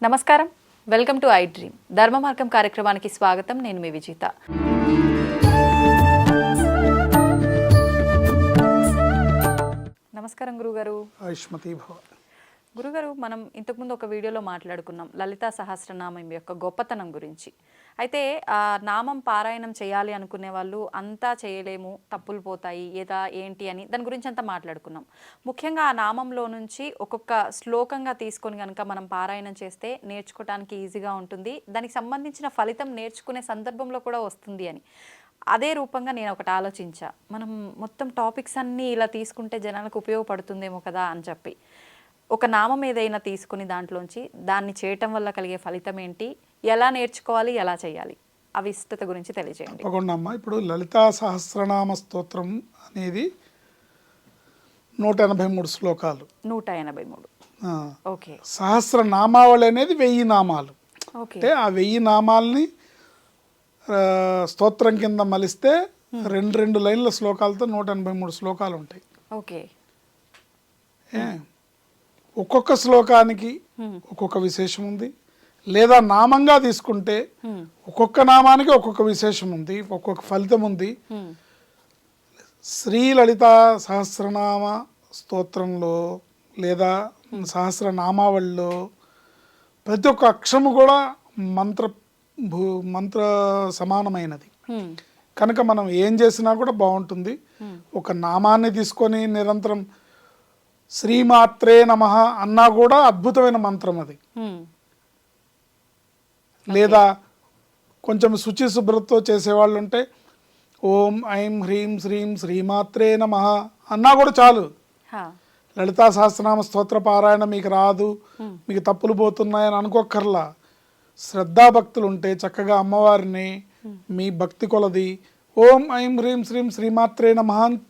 నమస్కారం, welcome to I dream ధర్మ మార్గం కార్యక్రమానికి స్వాగతం. నేను మీ విజిత. నమస్కారం గురుగారు. ఆయుష్మతి భవ. గురుగారు, మనం ఇంతకుముందు ఒక వీడియోలో మాట్లాడుకున్నాం లలితా సహస్రనామం యొక్క గొప్పతనం గురించి. అయితే ఆ నామం పారాయణం చేయాలి అనుకునే వాళ్ళు అంతా చేయలేము, తప్పులు పోతాయి, ఏదా ఏంటి అని దాని గురించి అంతా మాట్లాడుకున్నాం. ముఖ్యంగా ఆ నామంలో నుంచి ఒక్కొక్క శ్లోకంగా తీసుకొని కనుక మనం పారాయణం చేస్తే నేర్చుకోవడానికి ఈజీగా ఉంటుంది, దానికి సంబంధించిన ఫలితం నేర్చుకునే సందర్భంలో కూడా వస్తుంది అని. అదే రూపంగా నేను ఒకటి ఆలోచించా, మనం మొత్తం టాపిక్స్ అన్నీ ఇలా తీసుకుంటే జనాలకు ఉపయోగపడుతుందేమో కదా అని చెప్పి ఒక నామం ఏదైనా తీసుకుని దాంట్లోంచి దాన్ని చేయటం వల్ల కలిగే ఫలితం ఏంటి, ఎలా నేర్చుకోవాలి, ఎలా చేయాలి, ఆ విశిష్టత గురించి తెలియజేయండి. తప్పకుండా అమ్మా. ఇప్పుడు లలితా సహస్రనామ స్తోత్రం అనేది 183 శ్లోకాలు. 183. ఓకే. సహస్రనామావళి అనేది 1000 నామాలు. అంటే ఆ 1000 నామాలని స్తోత్రం కింద మలిస్తే 2 లైన్ల శ్లోకాలతో 183 శ్లోకాలు ఉంటాయి. ఓకే. ఒక్కొక్క శ్లోకానికి ఒక్కొక్క విశేషం ఉంది. లేదా నామంగా తీసుకుంటే ఒక్కొక్క నామానికి ఒక్కొక్క విశేషం ఉంది, ఒక్కొక్క ఫలితం ఉంది. శ్రీ లలితా సహస్రనామ స్తోత్రంలో లేదా సహస్రనామావళిలో ప్రతి ఒక్క అక్షరము కూడా మంత్ర సమానమైనది కనుక మనం ఏం చేసినా కూడా బాగుంటుంది. ఒక నామాన్ని తీసుకొని నిరంతరం శ్రీమాత్రే నమః అన్నా కూడా అద్భుతమైన మంత్రం అది. లేదా కొంచెం శుచి శుభ్రతతో చేసేవాళ్ళు ఉంటే ఓం ఐం హ్రీం శ్రీం శ్రీమాత్రే నమః అన్నా కూడా చాలు. లలితా సహస్రనామ స్తోత్ర పారాయణ మీకు రాదు, మీకు తప్పులు పోతున్నాయని అనుకోక్కర్లా. శ్రద్ధాభక్తులు ఉంటే చక్కగా అమ్మవారిని మీ భక్తి కొలది ఓం ఐం హ్రీం శ్రీం శ్రీమాత్రే నమః అని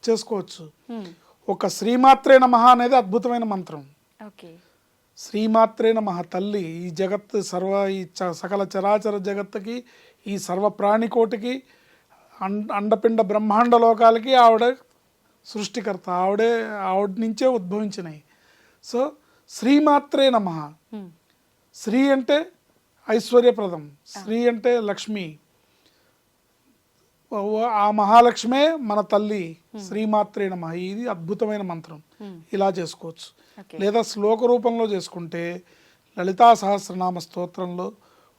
చేసుకోవచ్చు. ఒక శ్రీమాత్రే నమః అనేది అద్భుతమైన మంత్రం. శ్రీమాత్రే నమః తల్లి ఈ జగత్ ఈ సకల చరాచర జగత్తుకి, ఈ సర్వ ప్రాణికోటికి, అండపిండ బ్రహ్మాండ లోకాలకి ఆవిడ సృష్టికర్త. ఆవిడ నుంచే ఉద్భవించినాయి. సో శ్రీమాత్రే నమః. శ్రీ అంటే ఐశ్వర్యప్రదం, శ్రీ అంటే లక్ష్మి. ఆ మహాలక్ష్మే మన తల్లి. శ్రీమాత్రే నమః ఇది అద్భుతమైన మంత్రం. ఇలా చేసుకోవచ్చు. లేదా శ్లోక రూపంలో చేసుకుంటే లలితా సహస్రనామ స్తోత్రంలో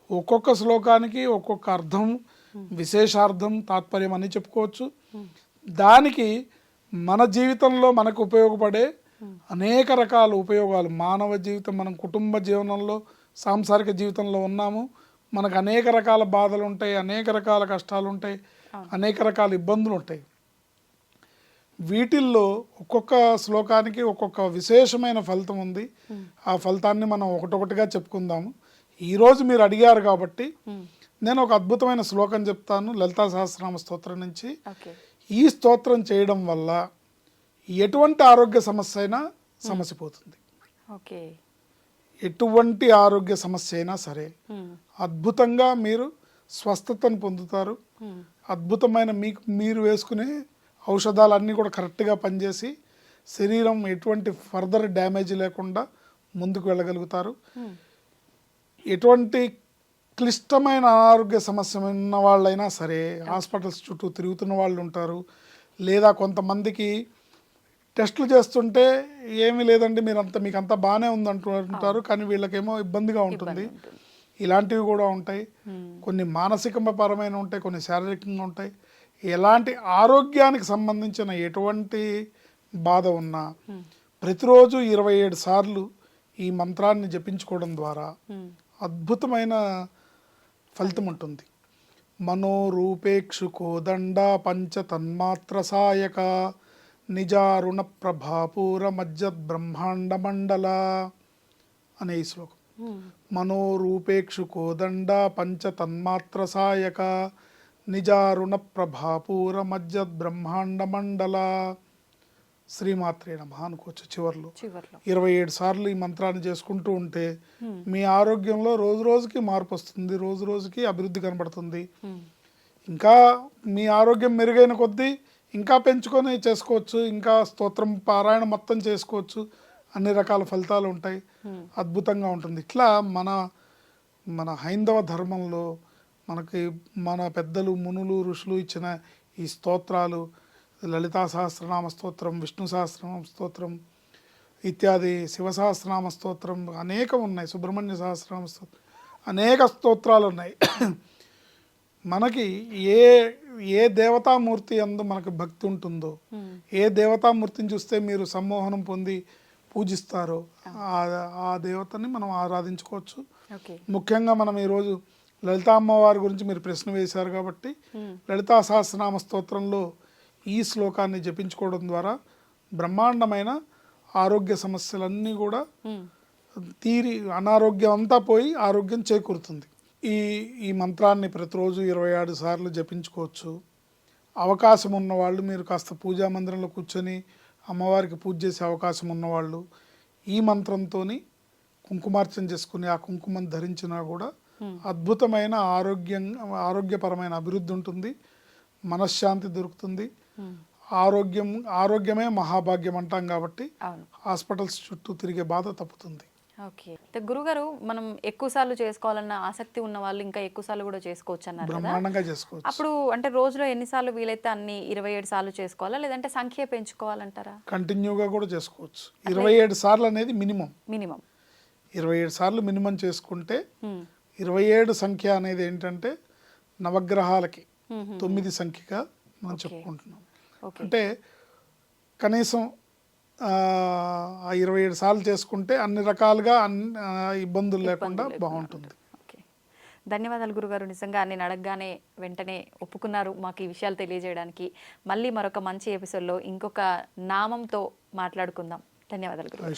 ఒక్కొక్క శ్లోకానికి ఒక్కొక్క అర్థం, విశేషార్థం, తాత్పర్యం అని చెప్పుకోవచ్చు. దానికి మన జీవితంలో మనకు ఉపయోగపడే అనేక రకాల ఉపయోగాలు, మానవ జీవితం, మనం కుటుంబ జీవనంలో సాంసారిక జీవితంలో ఉన్నాము, మనకు అనేక రకాల బాధలు ఉంటాయి, అనేక రకాల కష్టాలు ఉంటాయి, అనేక రకాల ఇబ్బందులు ఉంటాయి. వీటిల్లో ఒక్కొక్క శ్లోకానికి ఒక్కొక్క విశేషమైన ఫలితం ఉంది. ఆ ఫలితాన్ని మనం ఒకటొకటిగా చెప్పుకుందాము. ఈరోజు మీరు అడిగారు కాబట్టి నేను ఒక అద్భుతమైన శ్లోకం చెప్తాను లలితా సహస్రనామ స్తోత్రం నుంచి. ఈ స్తోత్రం చేయడం వల్ల ఎటువంటి ఆరోగ్య సమస్య అయినా సమసిపోతుంది. ఎటువంటి ఆరోగ్య సమస్య అయినా సరే అద్భుతంగా మీరు స్వస్థతను పొందుతారు. అద్భుతమైన మీరు వేసుకునే ఔషధాలన్నీ కూడా కరెక్ట్గా పనిచేసి శరీరం ఎటువంటి ఫర్దర్ డ్యామేజ్ లేకుండా ముందుకు వెళ్ళగలుగుతారు. ఎటువంటి క్లిష్టమైన అనారోగ్య సమస్య ఉన్న వాళ్ళైనా సరే హాస్పిటల్స్ చుట్టూ తిరుగుతున్న వాళ్ళు ఉంటారు. లేదా కొంతమందికి టెస్టులు చేస్తుంటే ఏమీ లేదండి మీకు అంతా బాగానే ఉందంటుంటారు, కానీ వీళ్ళకేమో ఇబ్బందిగా ఉంటుంది. ఇలాంటివి కూడా ఉంటాయి. కొన్ని మానసికపరమైన ఉంటాయి, కొన్ని శారీరకంగా ఉంటాయి. ఎలాంటి ఆరోగ్యానికి సంబంధించిన ఎటువంటి బాధ ఉన్నా ప్రతిరోజు 27 సార్లు ఈ మంత్రాన్ని జపించుకోవడం ద్వారా అద్భుతమైన ఫలితం ఉంటుంది. మనోరూపేక్షు కోదండ పంచ తన్మాత్ర సాయక నిజారుణ ప్రభాపూర మజ్జ బ్రహ్మాండ మండల అనే ఈ శ్లోకం. మనోరూపేక్షు కోదండ పంచ తన్మాత్ర సాయక నిజారుణ ప్రభాపూర మజ్జ బ్రహ్మాండ మండల శ్రీమాత్రే నమః అనుకోవచ్చు. చివర్లో 27 సార్లు ఈ మంత్రాన్ని చేసుకుంటూ ఉంటే మీ ఆరోగ్యంలో రోజు రోజుకి మార్పు వస్తుంది, రోజు రోజుకి అభివృద్ధి కనబడుతుంది. ఇంకా మీ ఆరోగ్యం మెరుగైన కొద్దీ ఇంకా పెంచుకొని చేసుకోవచ్చు, ఇంకా స్తోత్రం పారాయణ మొత్తం చేసుకోవచ్చు. అన్ని రకాల ఫలితాలు ఉంటాయి, అద్భుతంగా ఉంటుంది. ఇట్లా మన మన హైందవ ధర్మంలో మనకి మన పెద్దలు మునులు ఋషులు ఇచ్చిన ఈ స్తోత్రాలు, లలితా సహస్రనామ స్తోత్రం, విష్ణు సహస్రనామ స్తోత్రం ఇత్యాది, శివ సహస్రనామ స్తోత్రం అనేకం ఉన్నాయి, సుబ్రహ్మణ్య సహస్రనామ స్తోత్రం, అనేక స్తోత్రాలు ఉన్నాయి. మనకి ఏ ఏ దేవతామూర్తి అందు మనకు భక్తి ఉంటుందో, ఏ దేవతామూర్తిని చూస్తే మీరు సమ్మోహనం పొంది పూజిస్తారో ఆ దేవతని మనం ఆరాధించుకోవచ్చు. ముఖ్యంగా మనం ఈరోజు లలితా అమ్మవారి గురించి మీరు ప్రశ్న వేశారు కాబట్టి లలితా సహస్రనామ స్తోత్రంలో ఈ శ్లోకాన్ని జపించుకోవడం ద్వారా బ్రహ్మాండమైన ఆరోగ్య సమస్యలన్నీ కూడా తీరి అనారోగ్యం అంతా పోయి ఆరోగ్యం చేకూరుతుంది. ఈ మంత్రాన్ని ప్రతిరోజు 27 సార్లు జపించుకోవచ్చు. అవకాశం ఉన్నవాళ్ళు మీరు కాస్త పూజా మందిరంలో కూర్చొని అమ్మవారికి పూజ చేసే అవకాశం ఉన్నవాళ్ళు ఈ మంత్రంతో కుంకుమార్చన చేసుకుని ఆ కుంకుమను ధరించినా కూడా అద్భుతమైన ఆరోగ్యపరమైన అభివృద్ధి ఉంటుంది, మనశ్శాంతి దొరుకుతుంది. ఆరోగ్యమే మహాభాగ్యం అంటాం కాబట్టి హాస్పిటల్స్ చుట్టూ తిరిగే బాధ తప్పుతుంది. ఓకే, గురుగారు మనం ఎక్కువ సార్లు చేసుకోవాలన్న ఆసక్తి ఉన్న వాళ్ళు ఇంకా ఎక్కువ సార్లు కూడా చేసుకోవచ్చు అన్నారు కదా, బ్రహ్మాండంగా చేసుకోవచ్చు. అప్పుడు అంటే రోజులో ఎన్నిసార్లు వీలైతే అన్ని 27 సార్లు చేసుకోవాలా, లేదంటే సంఖ్య పెంచుకోవాలంటారా? కంటిన్యూగా కూడా చేసుకోవచ్చు. 27 సార్లు అనేది మినిమం. 27 సార్లు మినిమం చేసుకుంటే 27 సంఖ్య అనేది ఏంటంటే నవగ్రహాలకి 9 సంఖ్యగా మనం చెప్పుకుంటున్నాం. అంటే కనీసం 27 సార్లు చేసుకుంటే అన్ని రకాలుగా ఇబ్బందులు లేకుండా బాగుంటుంది. ధన్యవాదాలు గురుగారు, నిజంగా నేను అడగగానే వెంటనే ఒప్పుకున్నారు మాకు ఈ విషయాలు తెలియజేయడానికి. మళ్ళీ మరొక మంచి ఎపిసోడ్లో ఇంకొక నామంతో మాట్లాడుకుందాం. ధన్యవాదాలు గురుగారు.